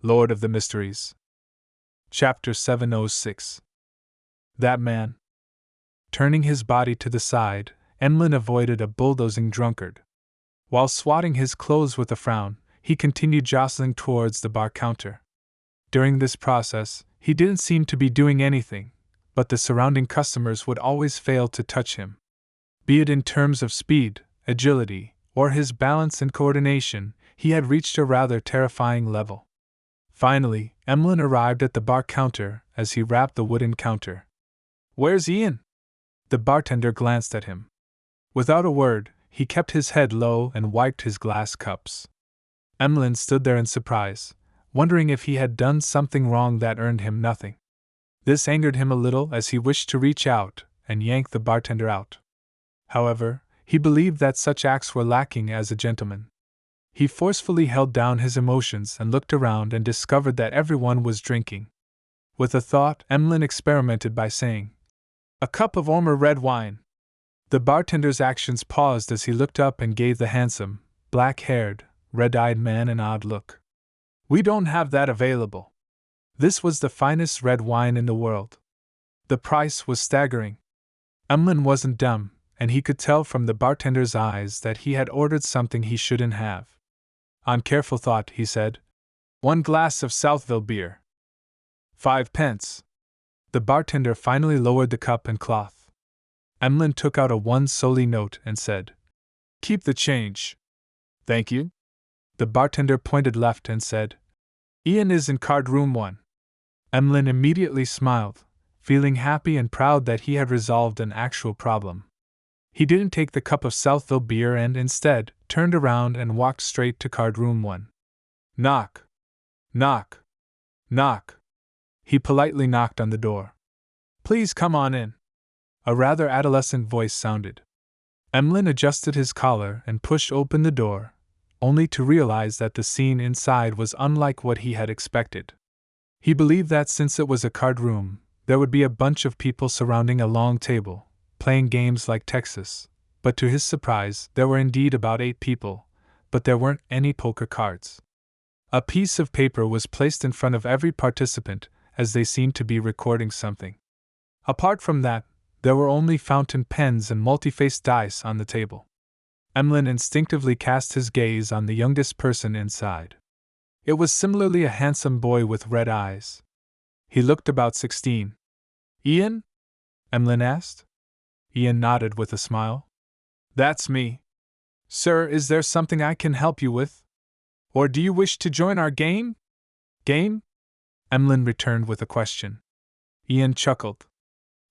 Lord of the Mysteries. Chapter 706. That man. Turning his body to the side, Emlyn avoided a bulldozing drunkard. While swatting his clothes with a frown, he continued jostling towards the bar counter. During this process, he didn't seem to be doing anything, but the surrounding customers would always fail to touch him. Be it in terms of speed, agility, or his balance and coordination, he had reached a rather terrifying level. Finally, Emlyn arrived at the bar counter as he rapped the wooden counter. "Where's Ian?" The bartender glanced at him. Without a word, he kept his head low and wiped his glass cups. Emlyn stood there in surprise, wondering if he had done something wrong that earned him nothing. This angered him a little as he wished to reach out and yank the bartender out. However, he believed that such acts were lacking as a gentleman. He forcefully held down his emotions and looked around and discovered that everyone was drinking. With a thought, Emlyn experimented by saying, "A cup of warmer red wine." The bartender's actions paused as he looked up and gave the handsome, black-haired, red-eyed man an odd look. "We don't have that available." This was the finest red wine in the world. The price was staggering. Emlyn wasn't dumb, and he could tell from the bartender's eyes that he had ordered something he shouldn't have. On careful thought, he said, "1 glass of Southville beer. 5 pence. The bartender finally lowered the cup and cloth. Emlyn took out a 1 solely note and said, "Keep the change." "Thank you." The bartender pointed left and said, "Ian is in card room 1. Emlyn immediately smiled, feeling happy and proud that he had resolved an actual problem. He didn't take the cup of Southville beer and, instead, turned around and walked straight to card room 1. Knock. Knock. Knock. He politely knocked on the door. "Please come on in." A rather adolescent voice sounded. Emlyn adjusted his collar and pushed open the door, only to realize that the scene inside was unlike what he had expected. He believed that since it was a card room, there would be a bunch of people surrounding a long table, playing games like Texas, but to his surprise, there were indeed about 8 people, but there weren't any poker cards. A piece of paper was placed in front of every participant, as they seemed to be recording something. Apart from that, there were only fountain pens and multi-faced dice on the table. Emlyn instinctively cast his gaze on the youngest person inside. It was similarly a handsome boy with red eyes. He looked about 16. "Ian?" Emlyn asked. Ian nodded with a smile. "That's me. Sir, is there something I can help you with? Or do you wish to join our game?" "Game?" Emlyn returned with a question. Ian chuckled.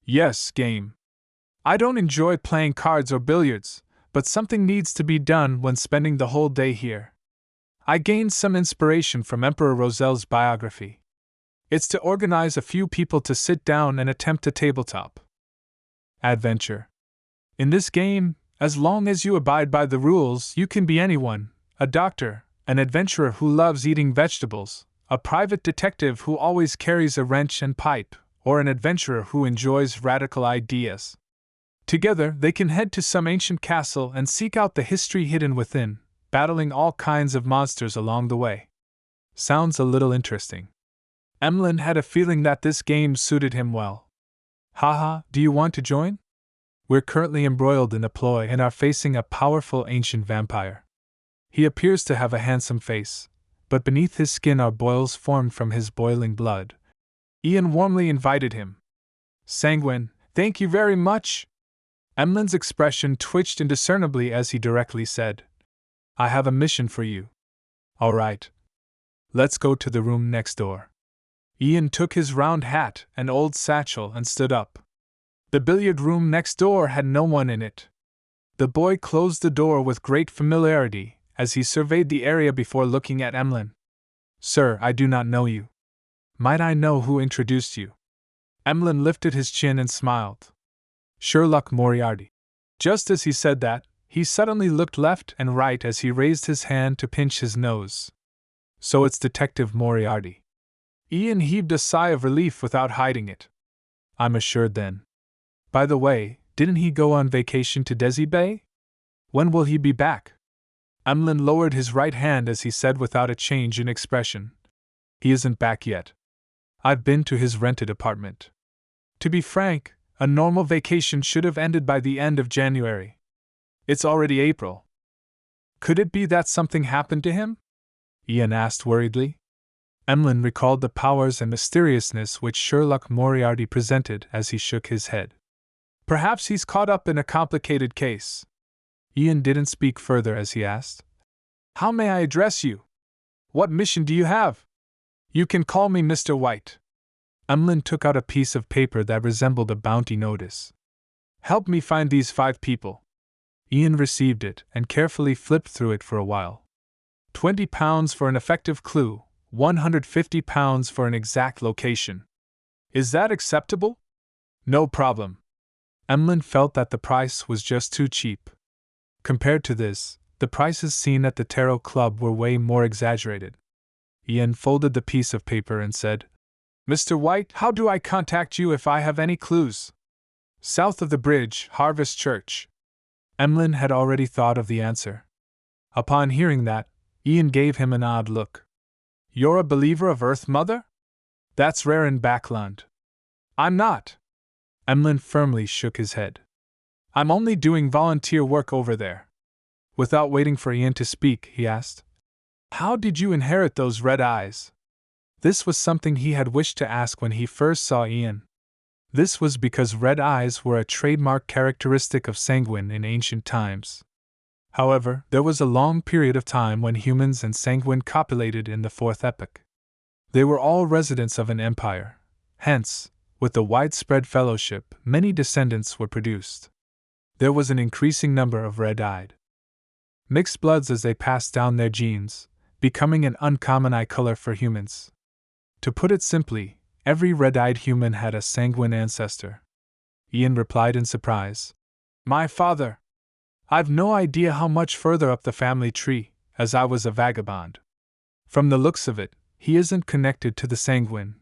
"Yes, game. I don't enjoy playing cards or billiards, but something needs to be done when spending the whole day here. I gained some inspiration from Emperor Roselle's biography. It's to organize a few people to sit down and attempt a tabletop adventure. In this game, as long as you abide by the rules, you can be anyone: a doctor, an adventurer who loves eating vegetables, a private detective who always carries a wrench and pipe, or an adventurer who enjoys radical ideas. Together, they can head to some ancient castle and seek out the history hidden within, battling all kinds of monsters along the way." Sounds a little interesting. Emlyn had a feeling that this game suited him well. "Haha, do you want to join? We're currently embroiled in a ploy and are facing a powerful ancient vampire. He appears to have a handsome face, but beneath his skin are boils formed from his boiling blood." Ian warmly invited him. "Sanguine, thank you very much." Emlyn's expression twitched indiscernibly as he directly said, "I have a mission for you." "All right. Let's go to the room next door." Ian took his round hat and old satchel and stood up. The billiard room next door had no one in it. The boy closed the door with great familiarity as he surveyed the area before looking at Emlyn. "Sir, I do not know you. Might I know who introduced you?" Emlyn lifted his chin and smiled. "Sherlock Moriarty." Just as he said that, he suddenly looked left and right as he raised his hand to pinch his nose. "So it's Detective Moriarty." Ian heaved a sigh of relief without hiding it. "I'm assured then. By the way, didn't he go on vacation to Desi Bay? When will he be back?" Emlyn lowered his right hand as he said without a change in expression, He isn't back yet. I've been to his rented apartment. To be frank, a normal vacation should have ended by the end of January. It's already April. Could it be that something happened to him? Ian asked worriedly. Emlyn recalled the powers and mysteriousness which Sherlock Moriarty presented as he shook his head. Perhaps he's caught up in a complicated case. Ian didn't speak further as he asked, "How may I address you? What mission do you have?" "You can call me Mr. White." Emlyn took out a piece of paper that resembled a bounty notice. "Help me find these 5 people." Ian received it and carefully flipped through it for a while. £20 for an effective clue, £150 for an exact location. Is that acceptable? No problem. Emlyn felt that the price was just too cheap. Compared to this, the prices seen at the Tarot Club were way more exaggerated. Ian folded the piece of paper and said, "Mr. White, how do I contact you if I have any clues?" "South of the bridge, Harvest Church." Emlyn had already thought of the answer. Upon hearing that, Ian gave him an odd look. "You're a believer of Earth Mother? That's rare in Backland." "I'm not." Emlyn firmly shook his head. "I'm only doing volunteer work over there." Without waiting for Ian to speak, he asked, "How did you inherit those red eyes?" This was something he had wished to ask when he first saw Ian. This was because red eyes were a trademark characteristic of Sanguine in ancient times. However, there was a long period of time when humans and Sanguine copulated in the Fourth Epoch. They were all residents of an empire. Hence, with the widespread fellowship, many descendants were produced. There was an increasing number of red-eyed mixed bloods as they passed down their genes, becoming an uncommon eye color for humans. To put it simply, every red-eyed human had a Sanguine ancestor. Ian replied in surprise, "My father. I've no idea how much further up the family tree, as I was a vagabond. From the looks of it, he isn't connected to the Sanguine."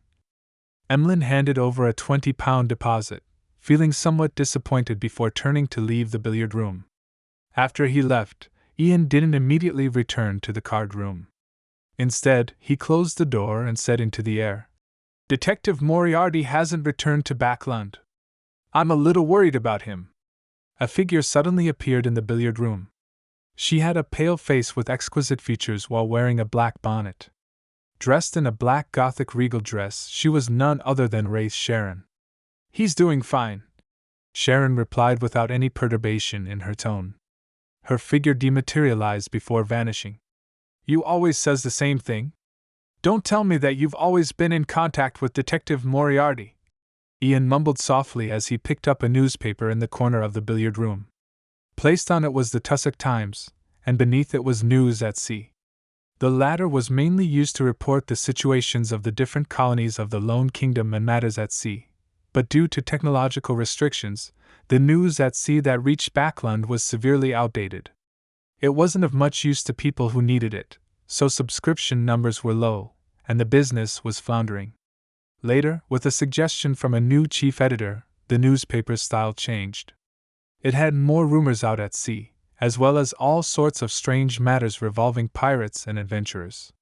Emlyn handed over a £20 deposit, feeling somewhat disappointed before turning to leave the billiard room. After he left, Ian didn't immediately return to the card room. Instead, he closed the door and said into the air, "Detective Moriarty hasn't returned to Backland. I'm a little worried about him." A figure suddenly appeared in the billiard room. She had a pale face with exquisite features while wearing a black bonnet. Dressed in a black Gothic regal dress, she was none other than Wraith Sharon. "He's doing fine," Sharon replied without any perturbation in her tone. Her figure dematerialized before vanishing. "You always says the same thing? Don't tell me that you've always been in contact with Detective Moriarty." Ian mumbled softly as he picked up a newspaper in the corner of the billiard room. Placed on it was the Tussock Times, and beneath it was News at Sea. The latter was mainly used to report the situations of the different colonies of the Lone Kingdom and matters at sea, but due to technological restrictions, the news at sea that reached Backland was severely outdated. It wasn't of much use to people who needed it, so subscription numbers were low, and the business was floundering. Later, with a suggestion from a new chief editor, the newspaper's style changed. It had more rumors out at sea, as well as all sorts of strange matters revolving pirates and adventurers.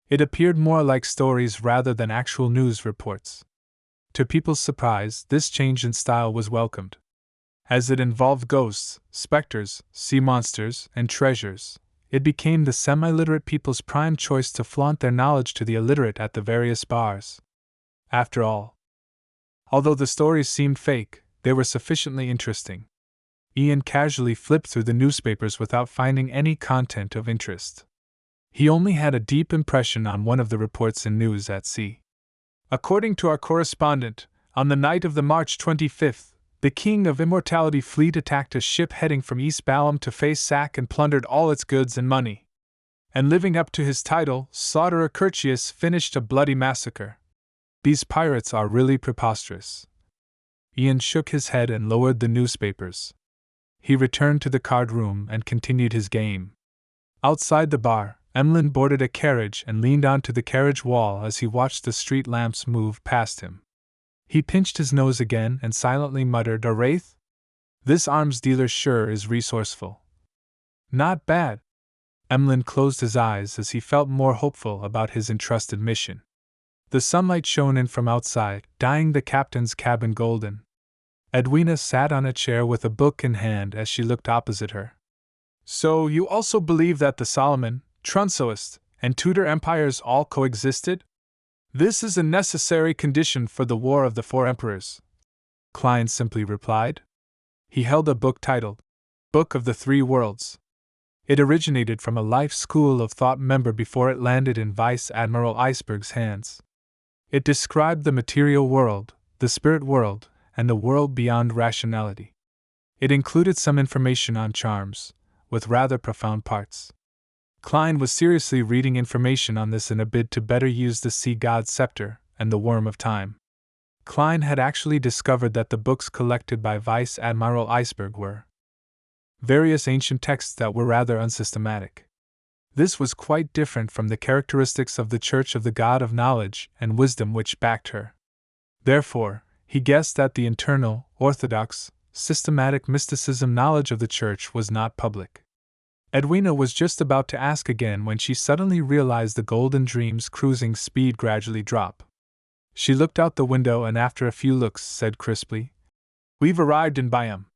It appeared more like stories rather than actual news reports. To people's surprise, this change in style was welcomed. As it involved ghosts, specters, sea monsters, and treasures, it became the semi-literate people's prime choice to flaunt their knowledge to the illiterate at the various bars. After all, although the stories seemed fake, they were sufficiently interesting. Ian casually flipped through the newspapers without finding any content of interest. He only had a deep impression on one of the reports in News at Sea. "According to our correspondent, on the night of the March 25th, the King of Immortality fleet attacked a ship heading from East Balham to face sack and plundered all its goods and money. And living up to his title, Slaughterer Curtius finished a bloody massacre. These pirates are really preposterous." Ian shook his head and lowered the newspapers. He returned to the card room and continued his game. Outside the bar, Emlyn boarded a carriage and leaned onto the carriage wall as he watched the street lamps move past him. He pinched his nose again and silently muttered, "A wraith? This arms dealer sure is resourceful." "Not bad." Emlyn closed his eyes as he felt more hopeful about his entrusted mission. The sunlight shone in from outside, dyeing the captain's cabin golden. Edwina sat on a chair with a book in hand as she looked opposite her. So you also believe that the Solomon, Trunsoist, and Tudor empires all coexisted? This is a necessary condition for the War of the Four Emperors, Klein simply replied. He held a book titled Book of the Three Worlds. It originated from a life school of thought member before it landed in Vice Admiral Iceberg's hands. It described the material world, the spirit world, and the world beyond rationality. It included some information on charms, with rather profound parts. Klein was seriously reading information on this in a bid to better use the sea god's scepter and the worm of time. Klein had actually discovered that the books collected by Vice Admiral Iceberg were various ancient texts that were rather unsystematic. This was quite different from the characteristics of the Church of the God of Knowledge and Wisdom which backed her. Therefore, he guessed that the internal, orthodox, systematic mysticism knowledge of the Church was not public. Edwina was just about to ask again when she suddenly realized the Golden Dream's cruising speed gradually drop. She looked out the window and after a few looks said crisply, "We've arrived in Byam."